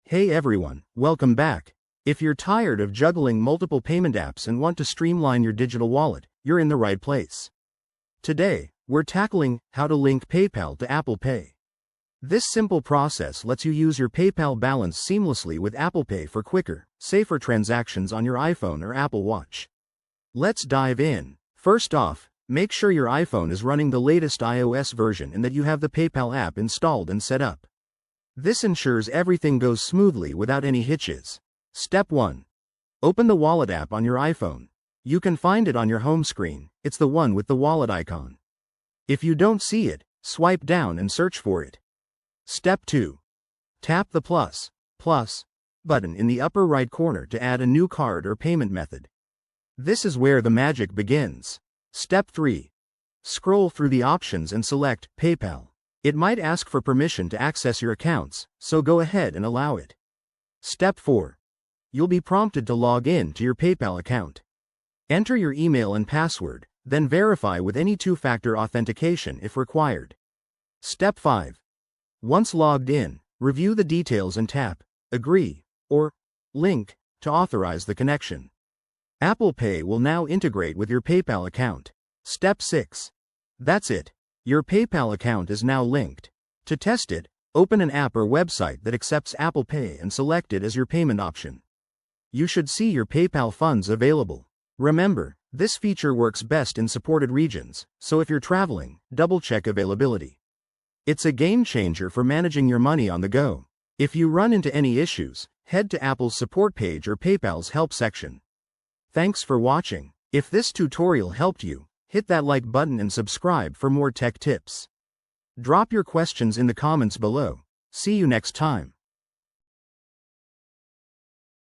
Hey everyone, welcome back. If you're tired of juggling multiple payment apps and want to streamline your digital wallet, you're in the right place. Today, we're tackling how to link PayPal to Apple Pay. This simple process lets you use your PayPal balance seamlessly with Apple Pay for quicker, safer transactions on your iPhone or Apple Watch. Let's dive in. First off, make sure your iPhone is running the latest iOS version and that you have the PayPal app installed and set up. This ensures everything goes smoothly without any hitches. Step 1. Open the Wallet app on your iPhone. You can find it on your home screen. It's the one with the wallet icon. If you don't see it, swipe down and search for it. Step 2. Tap the plus button in the upper right corner to add a new card or payment method. This is where the magic begins. Step 3. Scroll through the options and select PayPal. It might ask for permission to access your accounts, so go ahead and allow it. Step 4. You'll be prompted to log in to your PayPal account. Enter your email and password, then verify with any two-factor authentication if required. Step 5. Once logged in, review the details and tap Agree or Link to authorize the connection. Apple Pay will now integrate with your PayPal account. Step 6. That's it. Your PayPal account is now linked. To test it, open an app or website that accepts Apple Pay and select it as your payment option. You should see your PayPal funds available. Remember, this feature works best in supported regions, so if you're traveling, double-check availability. It's a game changer for managing your money on the go. If you run into any issues, head to Apple's support page or PayPal's help section. Thanks for watching. If this tutorial helped you, hit that like button and subscribe for more tech tips. Drop your questions in the comments below. See you next time.